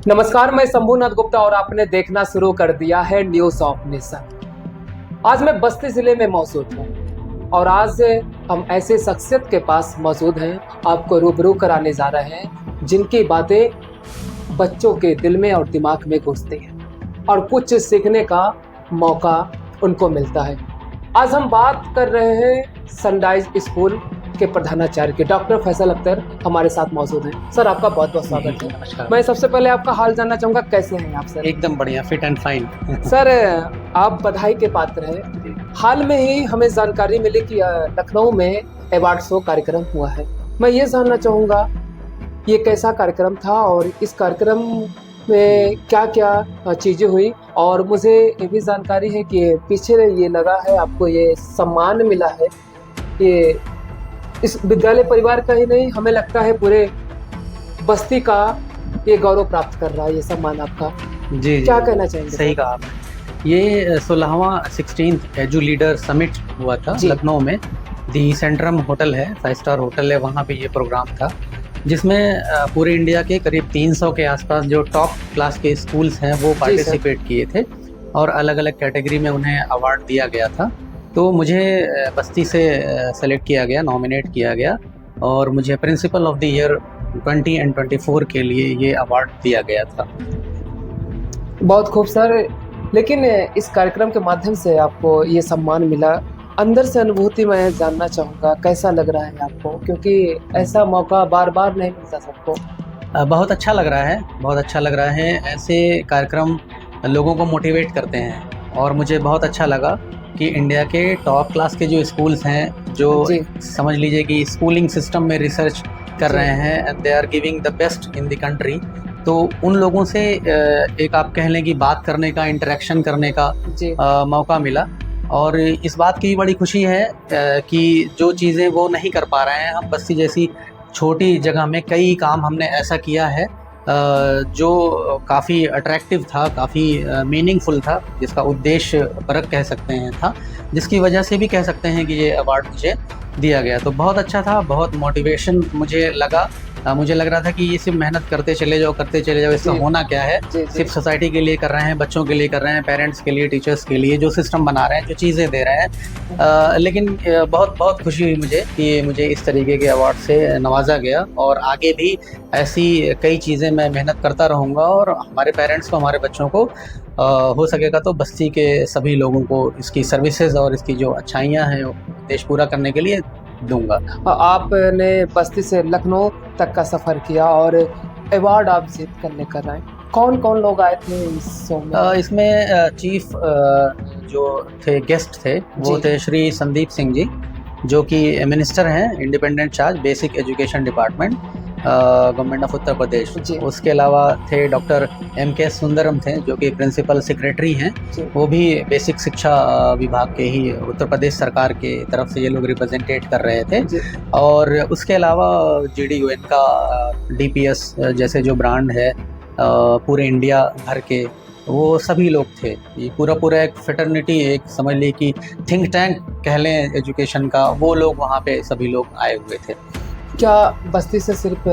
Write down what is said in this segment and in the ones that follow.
नमस्कार, मैं शंभुनाथ गुप्ता और आपने देखना शुरू कर दिया है न्यूज ऑफ नेशन। आज मैं बस्ती जिले में मौजूद हूँ और आज हम ऐसे शख्सियत के पास मौजूद हैं, आपको रूबरू कराने जा रहे हैं जिनकी बातें बच्चों के दिल में और दिमाग में घुसती हैं और कुछ सीखने का मौका उनको मिलता है। आज हम बात कर रहे हैं सनराइज स्कूल के प्रधानाचार्य के डॉक्टर फैसल अख्तर हमारे साथ मौजूद हैं। सर, आपका बहुत बहुत स्वागत है। नमस्कार। मैं सबसे पहले आपका हाल जानना चाहूँगा, कैसे हैं आप सर? एकदम बढ़िया, फिट एंड फाइन। सर, आप बधाई के पात्र हैं। हाल में ही हमें जानकारी मिली कि लखनऊ में अवार्ड शो कार्यक्रम हुआ है। मैं ये जानना चाहूँगा ये कैसा कार्यक्रम था और इस कार्यक्रम में क्या क्या चीज़ें हुई, और मुझे ये भी जानकारी है कि पीछे ये लगा है, आपको ये सम्मान मिला है। ये इस विद्यालय परिवार का ही नहीं, हमें लगता है पूरे बस्ती का ये गौरव प्राप्त कर रहा है ये सम्मान आपका। जी, क्या कहना चाहेंगे? सही कहा आपने। ये 16th एजू लीडर समिट हुआ था लखनऊ में। दी सेंट्रम होटल है, 5 स्टार होटल है, वहाँ पे ये प्रोग्राम था जिसमें पूरे इंडिया के करीब 300 के आसपास जो टॉप क्लास के स्कूल्स हैं वो पार्टिसिपेट किए थे और अलग अलग कैटेगरी में उन्हें अवार्ड दिया गया था। तो मुझे बस्ती से सेलेक्ट किया गया, नॉमिनेट किया गया और मुझे principle of the year 20 and 24 के लिए ये अवार्ड दिया गया था। बहुत खूब सर। लेकिन इस कार्यक्रम के माध्यम से आपको ये सम्मान मिला, अंदर से अनुभूति मैं जानना चाहूँगा, कैसा लग रहा है आपको? क्योंकि ऐसा मौका बार बार नहीं मिलता सबको। बहुत अच्छा लग रहा है, बहुत अच्छा लग रहा है। ऐसे कार्यक्रम लोगों को मोटिवेट करते हैं और मुझे बहुत अच्छा लगा कि इंडिया के टॉप क्लास के जो स्कूल्स हैं, जो समझ लीजिए कि स्कूलिंग सिस्टम में रिसर्च कर रहे हैं and they are giving the best in the country, तो उन लोगों से एक आप कह लें कि बात करने का, इंटरेक्शन करने का मौका मिला। और इस बात की बड़ी खुशी है कि जो चीज़ें वो नहीं कर पा रहे हैं, हम बस्ती जैसी छोटी जगह में कई काम हमने ऐसा किया है जो काफ़ी अट्रैक्टिव था, काफ़ी मीनिंगफुल था, जिसका उद्देश्य परक कह सकते हैं था, जिसकी वजह से भी कह सकते हैं कि ये अवार्ड मुझे दिया गया। तो बहुत अच्छा था, बहुत मोटिवेशन मुझे लगा। मुझे लग रहा था कि ये सिर्फ मेहनत करते चले जाओ, इसका होना क्या है। सिर्फ सोसाइटी के लिए कर रहे हैं, बच्चों के लिए कर रहे हैं, पेरेंट्स के लिए, टीचर्स के लिए, जो सिस्टम बना रहे हैं, जो चीज़ें दे रहे हैं। लेकिन बहुत बहुत खुशी हुई मुझे कि मुझे इस तरीके के अवार्ड से नवाजा गया और आगे भी ऐसी कई चीज़ें मैं मेहनत करता रहूँगा और हमारे पेरेंट्स को, हमारे बच्चों को हो सकेगा तो बस्ती के सभी लोगों को इसकी सर्विसेज और इसकी जो अच्छाइयाँ हैं देश पूरा करने के लिए दूंगा। आपने बस्ती से लखनऊ तक का सफ़र किया और अवार्ड आप जीत कर लेकर आए। कौन कौन लोग आए थे इस शो में? इसमें चीफ जो थे, गेस्ट थे, वो थे श्री संदीप सिंह जी, जो कि मिनिस्टर हैं, independent charge, basic education department, government of Uttar Pradesh. उसके अलावा थे डॉक्टर M.K. सुंदरम थे, जो कि प्रिंसिपल सेक्रेटरी हैं, वो भी बेसिक शिक्षा विभाग के ही, उत्तर प्रदेश सरकार के तरफ से ये लोग रिप्रेजेंटेट कर रहे थे। और उसके अलावा GDUN का DPS जैसे जो ब्रांड है पूरे इंडिया भर के, वो सभी लोग थे। ये पूरा एक फ्रेटर्निटी, एक समझ ली कि थिंक टैंक कह लें एजुकेशन का, वो लोग वहाँ पे सभी लोग आए हुए थे। क्या बस्ती से सिर्फ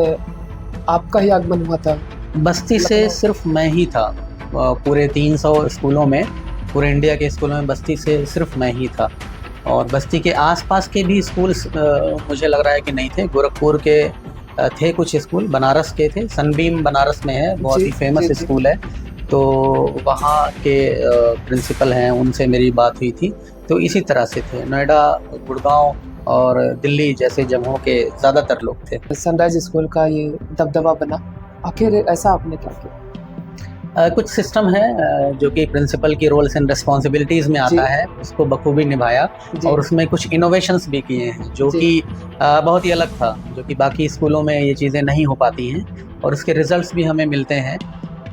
आपका ही आगमन हुआ था? बस्ती से सिर्फ मैं ही था। पूरे 300 स्कूलों में, पूरे इंडिया के स्कूलों में बस्ती से सिर्फ मैं ही था। और बस्ती के आसपास के भी स्कूल्स मुझे लग रहा है कि नहीं थे। गोरखपुर के थे कुछ स्कूल, बनारस के थे, सनबीम बनारस में है, बहुत ही फेमस स्कूल है, तो वहाँ के प्रिंसिपल हैं, उनसे मेरी बात हुई थी। तो इसी तरह से थे। नोएडा, गुड़गांव और दिल्ली जैसे जगहों के ज़्यादातर लोग थे। सनराइज स्कूल का ये दबदबा बना, आखिर ऐसा आपने क्या किया? कुछ सिस्टम है जो कि प्रिंसिपल की रोल्स एंड रिस्पॉन्सिबिलिटीज़ में आता है, उसको बखूबी निभाया और उसमें कुछ इनोवेशंस भी किए हैं जो कि बहुत ही अलग था, जो कि बाकी स्कूलों में ये चीज़ें नहीं हो पाती हैं और उसके रिजल्ट्स भी हमें मिलते हैं।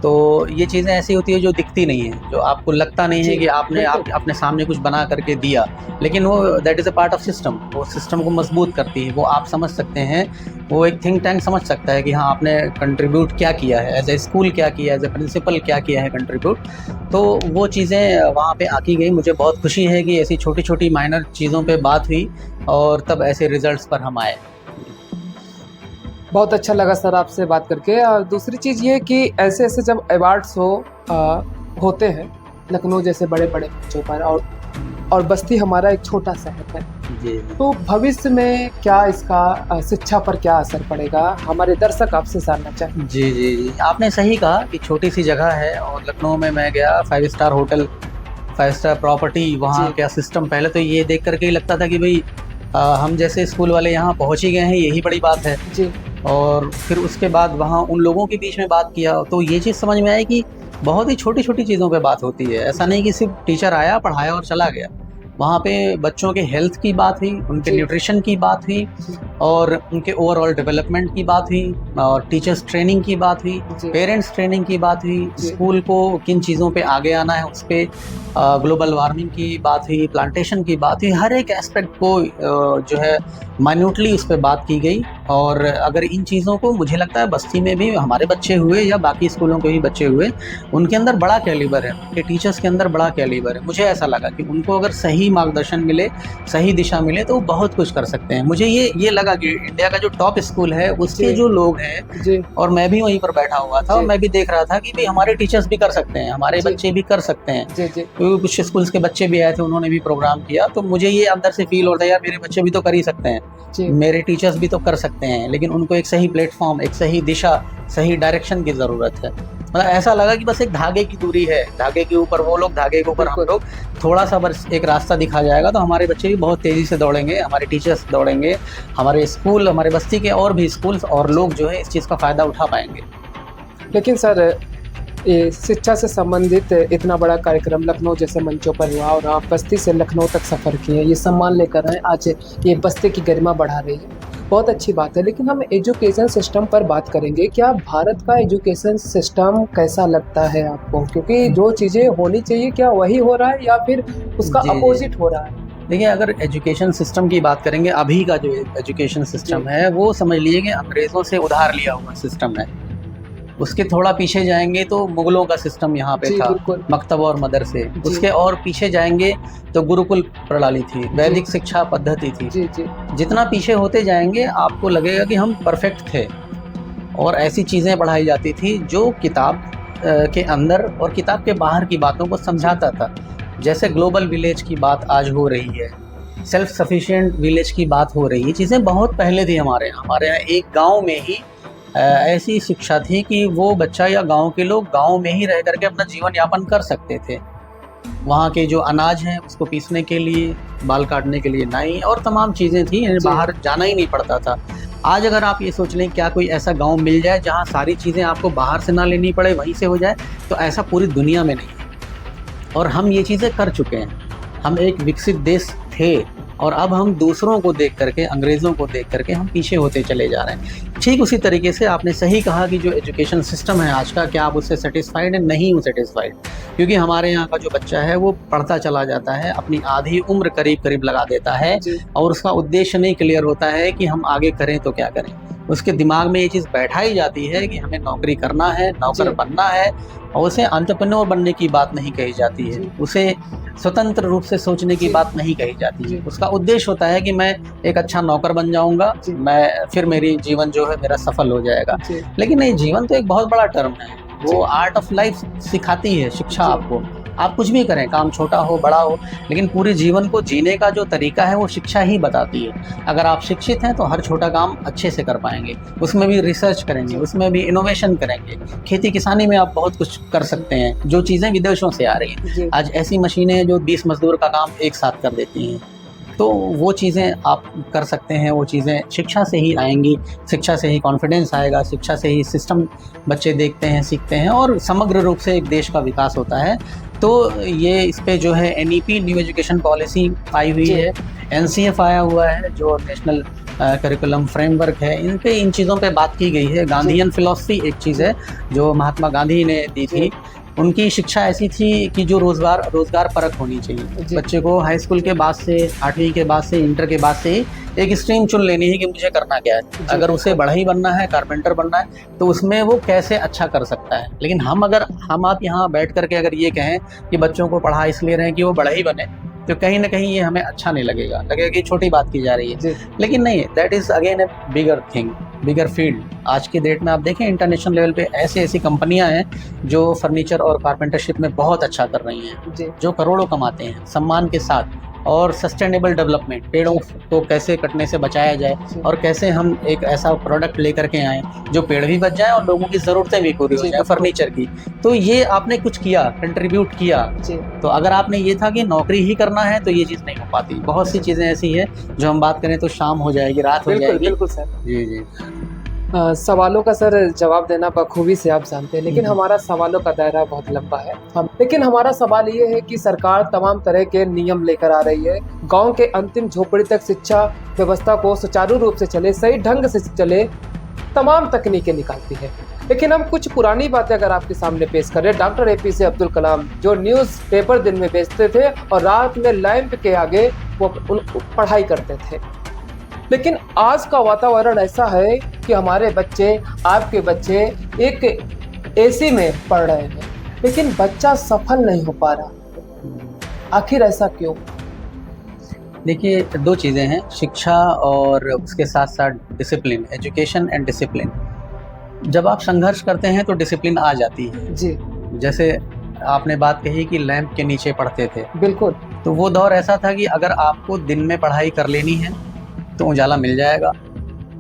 तो ये चीज़ें ऐसी होती है जो दिखती नहीं है, जो आपको लगता नहीं है कि आपने अपने सामने कुछ बना करके दिया, लेकिन वो that is a part of system. वो सिस्टम को मजबूत करती है, वो आप समझ सकते हैं, वो एक थिंक टैंक समझ सकता है कि हाँ, आपने कंट्रीब्यूट क्या किया है, एज ए स्कूल क्या किया है, एज ए प्रिंसिपल क्या किया है कंट्रीब्यूट। तो वो चीज़ें वहाँ पे आकी गई। मुझे बहुत खुशी है कि ऐसी छोटी छोटी माइनर चीज़ों पे बात हुई और तब ऐसे रिजल्ट्स पर हम आए। बहुत अच्छा लगा सर आपसे बात करके। और दूसरी चीज़ ये कि ऐसे ऐसे जब अवार्ड्स होते हैं लखनऊ जैसे बड़े बड़े मंचों पर, और बस्ती हमारा एक छोटा शहर है, जी तो भविष्य में क्या इसका शिक्षा पर क्या असर पड़ेगा, हमारे दर्शक आपसे जानना चाहेंगे। जी जी जी, आपने सही कहा कि छोटी सी जगह है और लखनऊ में मैं गया 5 स्टार होटल, 5 स्टार प्रॉपर्टी, वहाँ जी। क्या सिस्टम, पहले तो ये देख करके ही लगता था कि भाई हम जैसे स्कूल वाले यहाँ पहुँच ही गए हैं, यही बड़ी बात है। जी और फिर उसके बाद वहाँ उन लोगों के बीच में बात किया तो ये चीज़ समझ में आई कि बहुत ही छोटी छोटी चीज़ों पे बात होती है। ऐसा नहीं कि सिर्फ टीचर आया पढ़ाया और चला गया, वहाँ पे बच्चों के हेल्थ की बात हुई, उनके जी। न्यूट्रिशन की बात हुई, जी और उनके ओवरऑल डेवलपमेंट की बात हुई, और टीचर्स ट्रेनिंग की बात हुई, जी। पेरेंट्स ट्रेनिंग की बात हुई, जी। स्कूल को किन चीज़ों पे आगे आना है उस पर, ग्लोबल वार्मिंग की बात हुई, प्लांटेशन की बात हुई, हर एक एस्पेक्ट को जो है माइन्यूटली उस पर बात की गई। और अगर इन चीज़ों को, मुझे लगता है बस्ती में भी हमारे बच्चे हुए या बाकी स्कूलों के भी बच्चे हुए, उनके अंदर बड़ा कैलिबर है, उनके टीचर्स के अंदर बड़ा कैलिबर है। मुझे ऐसा लगा कि उनको अगर सही मार्गदर्शन मिले, सही दिशा मिले, तो वो बहुत कुछ कर सकते हैं। मुझे ये लगा कि इंडिया का जो टॉप स्कूल है उसके जी। जो लोग हैं, जी और मैं भी वहीं पर बैठा हुआ था और जी। मैं भी देख रहा था कि भाई हमारे टीचर्स भी कर सकते हैं, हमारे जी। बच्चे भी कर सकते हैं। जी। जी क्योंकि कुछ स्कूल्स के बच्चे भी आए थे, उन्होंने भी प्रोग्राम किया, तो मुझे ये अंदर से फील होता है यार मेरे बच्चे भी तो कर ही सकते हैं, जी। मेरे टीचर्स भी तो कर सकते हैं, लेकिन उनको एक सही प्लेटफॉर्म, एक सही दिशा, सही डायरेक्शन की ज़रूरत है। मतलब ऐसा लगा कि बस एक धागे की दूरी है, धागे के ऊपर वो लोग, धागे के ऊपर हम लोग, थोड़ा सा बस एक रास्ता दिखा जाएगा तो हमारे बच्चे भी बहुत तेज़ी से दौड़ेंगे, हमारे टीचर्स दौड़ेंगे, हमारे स्कूल, हमारे बस्ती के और भी स्कूल्स और लोग जो है इस चीज़ का फ़ायदा उठा पाएंगे। लेकिन सर ये शिक्षा से संबंधित इतना बड़ा कार्यक्रम लखनऊ जैसे मंचों पर हुआ और आप बस्ती से लखनऊ तक सफ़र किए, ये सम्मान लेकर आए, आज ये बस्ती की गरिमा बढ़ा रही है, बहुत अच्छी बात है। लेकिन हम एजुकेशन सिस्टम पर बात करेंगे। क्या भारत का एजुकेशन सिस्टम कैसा लगता है आपको? क्योंकि जो चीज़ें होनी चाहिए क्या वही हो रहा है या फिर उसका जी, अपोजिट हो रहा है? देखिए, अगर एजुकेशन सिस्टम की बात करेंगे, अभी का जो एजुकेशन सिस्टम है वो समझ लीजिए कि अंग्रेज़ों से उधार लिया हुआ सिस्टम है। उसके थोड़ा पीछे जाएंगे तो मुगलों का सिस्टम यहाँ पे जी था, बिल्कुल। मकतब और मदरसे। जी। उसके और पीछे जाएंगे तो गुरुकुल प्रणाली थी, वैदिक शिक्षा पद्धति थी। जी जी जितना पीछे होते जाएंगे आपको लगेगा कि हम परफेक्ट थे, और ऐसी चीज़ें पढ़ाई जाती थी जो किताब के अंदर और किताब के बाहर की बातों को समझाता था। जैसे ग्लोबल विलेज की बात आज हो रही है, सेल्फ सफिशिएंट विलेज की बात हो रही है, चीज़ें बहुत पहले थी हमारे यहाँ एक गांव में ही ऐसी शिक्षा थी कि वो बच्चा या गांव के लोग गांव में ही रह करके अपना जीवन यापन कर सकते थे। वहाँ के जो अनाज हैं उसको पीसने के लिए, बाल काटने के लिए नाई और तमाम चीज़ें थी, बाहर जाना ही नहीं पड़ता था। आज अगर आप ये सोच लें क्या कोई ऐसा गांव मिल जाए जहाँ सारी चीज़ें आपको बाहर से ना लेनी पड़े, वहीं से हो जाए, तो ऐसा पूरी दुनिया में नहीं है। और हम ये चीज़ें कर चुके हैं। हम एक विकसित देश थे और अब हम दूसरों को देख करके, अंग्रेज़ों को देख करके हम पीछे होते चले जा रहे हैं। ठीक उसी तरीके से आपने सही कहा कि जो एजुकेशन सिस्टम है आज का, क्या आप उससे सेटिस्फाइड हैं? नहीं हूँ सेटिस्फाइड, क्योंकि हमारे यहाँ का जो बच्चा है वो पढ़ता चला जाता है, अपनी आधी उम्र करीब करीब लगा देता है और उसका उद्देश्य नहीं क्लियर होता है कि हम आगे करें तो क्या करें। उसके दिमाग में ये चीज़ बैठाई जाती है कि हमें नौकरी करना है, नौकर बनना है, और उसे एंटरप्रेन्योर बनने की बात नहीं कही जाती है, उसे स्वतंत्र रूप से सोचने की बात नहीं कही जाती है। उसका उद्देश्य होता है कि मैं एक अच्छा नौकर बन जाऊंगा, मैं फिर मेरी जीवन जो है मेरा सफल हो जाएगा। लेकिन नहीं, जीवन तो एक बहुत बड़ा टर्म है, वो आर्ट ऑफ लाइफ सिखाती है शिक्षा आपको। आप कुछ भी करें, काम छोटा हो बड़ा हो, लेकिन पूरे जीवन को जीने का जो तरीका है वो शिक्षा ही बताती है। अगर आप शिक्षित हैं तो हर छोटा काम अच्छे से कर पाएंगे, उसमें भी रिसर्च करेंगे, उसमें भी इनोवेशन करेंगे। खेती किसानी में आप बहुत कुछ कर सकते हैं, जो चीज़ें विदेशों से आ रही हैं। आज ऐसी मशीनें हैं जो 20 मजदूर का काम एक साथ कर देती हैं, तो वो चीज़ें आप कर सकते हैं। वो चीज़ें शिक्षा से ही आएंगी, शिक्षा से ही कॉन्फिडेंस आएगा, शिक्षा से ही सिस्टम बच्चे देखते हैं, सीखते हैं और समग्र रूप से एक देश का विकास होता है। तो ये इस पे जो है NEP न्यू एजुकेशन पॉलिसी आई हुई है, NCF आया हुआ है जो नेशनल करिकुलम फ्रेमवर्क है, इन चीज़ों पे बात की गई है। गांधीयन फिलॉसफी एक चीज़ है जो महात्मा गांधी ने दी थी। उनकी शिक्षा ऐसी थी कि जो रोज़गार परक होनी चाहिए। बच्चे को हाई स्कूल के बाद से, 8वीं के बाद से, इंटर के बाद से एक स्ट्रीम चुन लेनी है कि मुझे करना क्या है। अगर उसे बढ़ई बनना है, कारपेंटर बनना है, तो उसमें वो कैसे अच्छा कर सकता है। लेकिन हम आप यहाँ बैठ करके अगर ये कहें कि बच्चों को पढ़ा इसलिए रहे हैं कि वो बढ़ई बने, तो कहीं ना कहीं ये हमें अच्छा नहीं लगेगा कि छोटी बात की जा रही है। जी लेकिन नहीं, that is again A bigger thing, bigger field. आज की डेट में आप देखें इंटरनेशनल लेवल पे ऐसी कंपनियां हैं जो फर्नीचर और कारपेंटरशिप में बहुत अच्छा कर रही हैं, जी जो करोड़ों कमाते हैं सम्मान के साथ। और सस्टेनेबल डेवलपमेंट, पेड़ों को कैसे कटने से बचाया जाए और कैसे हम एक ऐसा प्रोडक्ट लेकर के आए जो पेड़ भी बच जाए और लोगों की ज़रूरतें भी पूरी हो जाए फर्नीचर की। तो ये आपने कुछ किया, कंट्रीब्यूट किया। तो अगर आपने ये था कि नौकरी ही करना है तो ये चीज़ नहीं हो पाती। बहुत सी चीज़ें ऐसी हैं जो हम बात करें तो शाम हो जाएगी, रात हो जाएगी। बिल्कुल सर। जी जी। सवालों का सर जवाब देना बखूबी से आप जानते हैं, लेकिन हमारा सवालों का दायरा बहुत लंबा है। लेकिन हमारा सवाल ये है कि सरकार तमाम तरह के नियम लेकर आ रही है, गांव के अंतिम झोपड़ी तक शिक्षा व्यवस्था को सुचारू रूप से चले, सही ढंग से चले, तमाम तकनीकें निकालती है। लेकिन हम कुछ पुरानी बातें अगर आपके सामने पेश करें, डॉक्टर APJ अब्दुल कलाम जो न्यूज़ पेपर दिन में बेचते थे और रात में लैंप के आगे वो पढ़ाई करते थे। लेकिन आज का वातावरण ऐसा है कि हमारे बच्चे, आपके बच्चे एक AC में पढ़ रहे हैं, लेकिन बच्चा सफल नहीं हो पा रहा। आखिर ऐसा क्यों? देखिए, दो चीज़ें हैं, शिक्षा और उसके साथ साथ डिसिप्लिन, एजुकेशन एंड डिसिप्लिन। जब आप संघर्ष करते हैं तो डिसिप्लिन आ जाती है। जी, जैसे आपने बात कही कि लैंप के नीचे पढ़ते थे, बिल्कुल। तो वो दौर ऐसा था कि अगर आपको दिन में पढ़ाई कर लेनी है तो उजाला मिल जाएगा,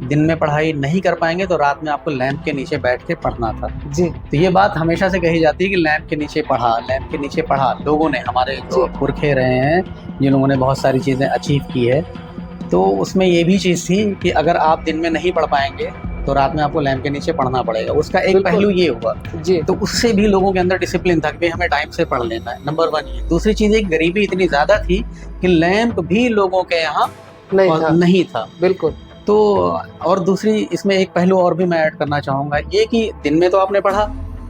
दिन में पढ़ाई नहीं कर पाएंगे तो रात में आपको लैंप के नीचे बैठ के पढ़ना था। जी। तो ये बात हमेशा से कही जाती है कि लैंप के नीचे पढ़ा, लैंप के नीचे पढ़ा। लोगों ने, हमारे जो पुरखे रहे हैं, जिन लोगों ने बहुत सारी चीज़ें अचीव की है, तो उसमें ये भी चीज़ थी कि अगर आप दिन में नहीं पढ़ पाएंगे तो रात में आपको लैंप के नीचे पढ़ना पड़ेगा। उसका एक पहलू ये हुआ जी। तो उससे भी लोगों के अंदर डिसिप्लिन था कि हमें टाइम से पढ़ लेना है, नंबर 1 ये। दूसरी चीज़, एक गरीबी इतनी ज़्यादा थी कि लैंप भी लोगों के यहाँ नहीं था। बिल्कुल। तो और दूसरी इसमें एक पहलू और भी मैं ऐड करना चाहूँगा, ये कि दिन में तो आपने पढ़ा,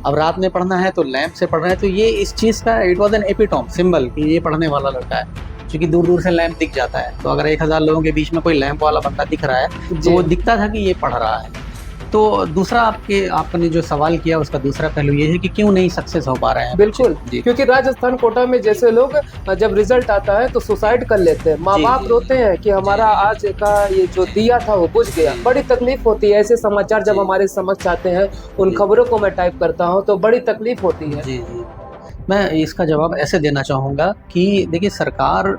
अब रात में पढ़ना है तो लैंप से पढ़ रहे हैं। तो ये इस चीज़ का it was an epitome, symbol कि ये पढ़ने वाला लड़का है, क्योंकि दूर दूर से लैंप दिख जाता है। तो अगर 1000 लोगों के बीच में कोई लैंप वाला बंदा दिख रहा है तो वो दिखता था कि ये पढ़ रहा है। तो दूसरा आपने जो सवाल किया उसका दूसरा पहलू ये है कि क्यों नहीं सक्सेस हो पा रहे हैं। बिल्कुल, क्योंकि राजस्थान कोटा में जैसे लोग जब रिजल्ट आता है तो सुसाइड कर लेते हैं, माँ बाप रोते हैं कि हमारा आज का ये जो दिया था वो बुझ गया। बड़ी तकलीफ होती है ऐसे समाचार जब हमारे समझ आते हैं, उन खबरों को मैं टाइप करता हूँ तो बड़ी तकलीफ होती है। जी। मैं इसका जवाब ऐसे देना चाहूँगा कि देखिए, सरकार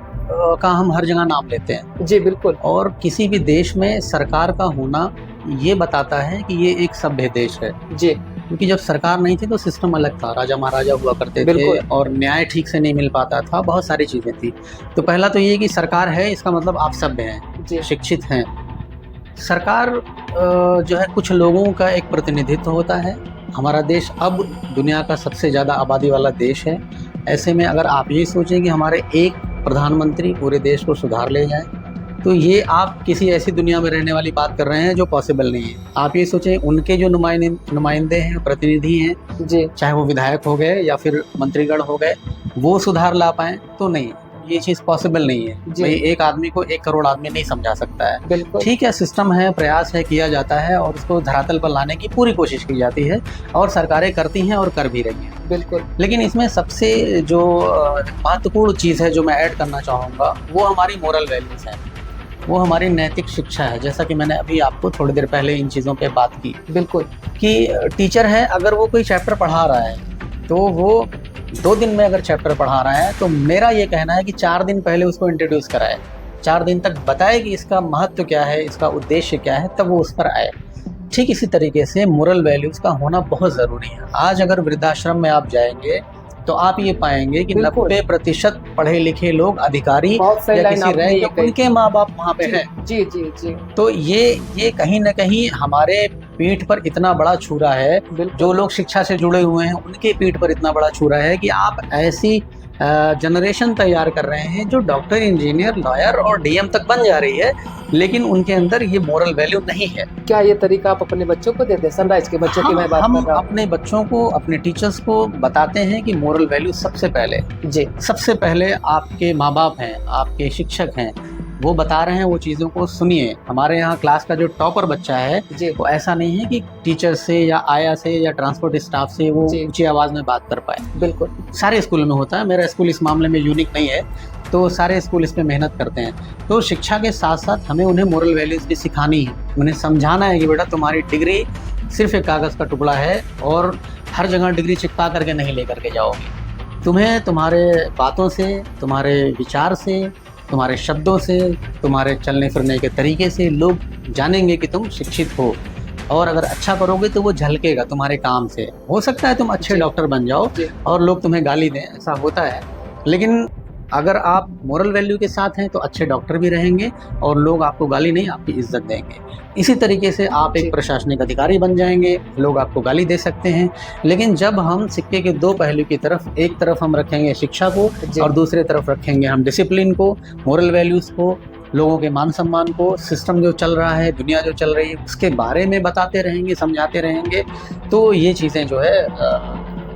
का हम हर जगह नाम लेते हैं। जी बिल्कुल। और किसी भी देश में सरकार का होना ये बताता है कि ये एक सभ्य देश है। जी। क्योंकि जब सरकार नहीं थी तो सिस्टम अलग था, राजा महाराजा हुआ करते थे और न्याय ठीक से नहीं मिल पाता था, बहुत सारी चीज़ें थी। तो पहला तो ये कि सरकार है, इसका मतलब आप सभ्य हैं, शिक्षित हैं। सरकार जो है कुछ लोगों का एक प्रतिनिधित्व होता है। हमारा देश अब दुनिया का सबसे ज़्यादा आबादी वाला देश है। ऐसे में अगर आप ये सोचें कि हमारे एक प्रधानमंत्री पूरे देश को सुधार ले जाए, तो ये आप किसी ऐसी दुनिया में रहने वाली बात कर रहे हैं जो पॉसिबल नहीं है। आप ये सोचें, उनके जो नुमाइंदे हैं, प्रतिनिधि हैं जी, चाहे वो विधायक हो गए या फिर मंत्रीगण हो गए, वो सुधार ला पाएँ तो नहीं, ये चीज़ पॉसिबल नहीं है। भाई एक आदमी को 1 करोड़ आदमी नहीं समझा सकता है। ठीक है, सिस्टम है, प्रयास है, किया जाता है और उसको धरातल पर लाने की पूरी कोशिश की जाती है और सरकारें करती हैं और कर भी रही हैं। बिल्कुल। लेकिन इसमें सबसे जो महत्वपूर्ण चीज़ है जो मैं ऐड करना चाहूँगा वो हमारी मोरल वैल्यूज़ हैं, वो हमारी नैतिक शिक्षा है। जैसा कि मैंने अभी आपको थोड़ी देर पहले इन चीज़ों पे बात की। बिल्कुल। कि टीचर है, अगर वो कोई चैप्टर पढ़ा रहा है तो वो 2 दिन में अगर चैप्टर पढ़ा रहा है तो मेरा ये कहना है कि 4 दिन पहले उसको इंट्रोड्यूस कराए, 4 दिन तक बताए कि इसका महत्व क्या है, इसका उद्देश्य क्या है, तब वो उस पर आए। ठीक इसी तरीके से मोरल वैल्यूज़ का होना बहुत ज़रूरी है। आज अगर वृद्धाश्रम में आप जाएंगे तो आप ये पाएंगे कि 90% पढ़े लिखे लोग, अधिकारी या किसी रैंक, उनके माँ बाप वहाँ पे हैं। जी जी जी। तो ये कहीं ना कहीं हमारे पीठ पर इतना बड़ा छुरा है, जो लोग शिक्षा से जुड़े हुए हैं उनके पीठ पर इतना बड़ा छुरा है कि आप ऐसी जनरेशन तैयार कर रहे हैं जो डॉक्टर, इंजीनियर, लॉयर और डीएम तक बन जा रही है, लेकिन उनके अंदर ये मोरल वैल्यू नहीं है। क्या ये तरीका आप अपने बच्चों को देते हैं? सनराइज के बच्चों की मैं बात कर रहा हूं। हम अपने बच्चों को, अपने टीचर्स को बताते हैं कि मोरल वैल्यू सबसे पहले जी, सबसे पहले आपके माँ बाप हैं, आपके शिक्षक हैं, वो बता रहे हैं, वो चीज़ों को सुनिए। हमारे यहाँ क्लास का जो टॉपर बच्चा है वो ऐसा नहीं है कि टीचर से या आया से या ट्रांसपोर्ट स्टाफ से वो ऊंची आवाज़ में बात कर पाए। बिल्कुल, सारे स्कूल में होता है, मेरा स्कूल इस मामले में यूनिक नहीं है। तो सारे स्कूल इस पे मेहनत करते हैं। तो शिक्षा के साथ साथ हमें उन्हें मोरल वैल्यूज़ भी सिखानी है, उन्हें समझाना है कि बेटा तुम्हारी डिग्री सिर्फ एक कागज़ का टुकड़ा है और हर जगह डिग्री चिपका करके नहीं लेकर के जाओगे। तुम्हें तुम्हारे बातों से, तुम्हारे विचार से, तुम्हारे शब्दों से, तुम्हारे चलने फिरने के तरीके से लोग जानेंगे कि तुम शिक्षित हो, और अगर अच्छा करोगे तो वो झलकेगा तुम्हारे काम से। हो सकता है तुम अच्छे डॉक्टर बन जाओ और लोग तुम्हें गाली दें, ऐसा होता है, लेकिन अगर आप मोरल वैल्यू के साथ हैं तो अच्छे डॉक्टर भी रहेंगे और लोग आपको गाली नहीं, आपकी इज्जत देंगे। इसी तरीके से आप एक प्रशासनिक अधिकारी बन जाएंगे, लोग आपको गाली दे सकते हैं, लेकिन जब हम सिक्के के दो पहलू की तरफ, एक तरफ हम रखेंगे शिक्षा को और दूसरी तरफ रखेंगे हम डिसिप्लिन को, मोरल वैल्यूज़ को, लोगों के मान सम्मान को, सिस्टम जो चल रहा है, दुनिया जो चल रही है उसके बारे में बताते रहेंगे, समझाते रहेंगे, तो ये चीज़ें जो है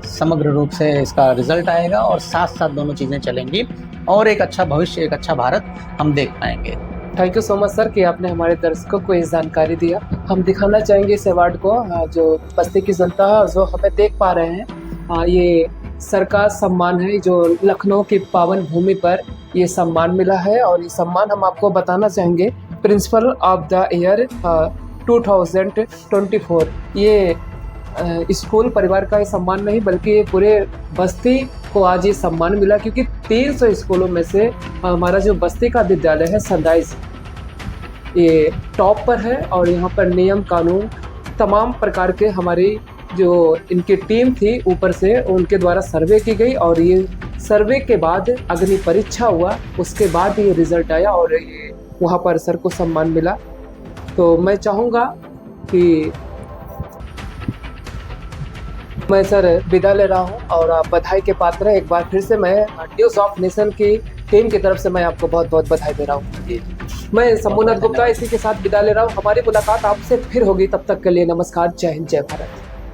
समग्र रूप से इसका रिजल्ट आएगा और साथ साथ दोनों चीज़ें चलेंगी और एक अच्छा भविष्य, एक अच्छा भारत हम देख पाएंगे। Thank you so much sir कि आपने हमारे दर्शकों को ये जानकारी दिया। हम दिखाना चाहेंगे इस अवार्ड को, जो बस्ती की जनता है जो हमें देख पा रहे हैं, ये सरकार सम्मान है जो लखनऊ की पावन भूमि पर ये सम्मान मिला है। और ये सम्मान हम आपको बताना चाहेंगे प्रिंसिपल ऑफ द ईयर 2024। ये स्कूल परिवार का ये सम्मान नहीं बल्कि ये पूरे बस्ती को आज ये सम्मान मिला, क्योंकि 300 स्कूलों में से हमारा जो बस्ती का विद्यालय है सनराइज ये टॉप पर है। और यहाँ पर नियम कानून तमाम प्रकार के हमारी जो इनकी टीम थी ऊपर से उनके द्वारा सर्वे की गई और ये सर्वे के बाद अग्नि परीक्षा हुआ, उसके बाद ये रिजल्ट आया और ये वहाँ पर सर को सम्मान मिला। तो मैं चाहूँगा कि मैं सर विदा ले रहा हूँ और आप बधाई के पात्र हैं। एक बार फिर से मैं न्यूज़ ऑफ नेशन की टीम की तरफ से मैं आपको बहुत बहुत बधाई दे रहा हूँ। मैं शंभुनाथ गुप्ता इसी के साथ विदा ले रहा हूँ। हमारी मुलाकात आपसे फिर होगी, तब तक के लिए नमस्कार, जय हिंद, जय भारत।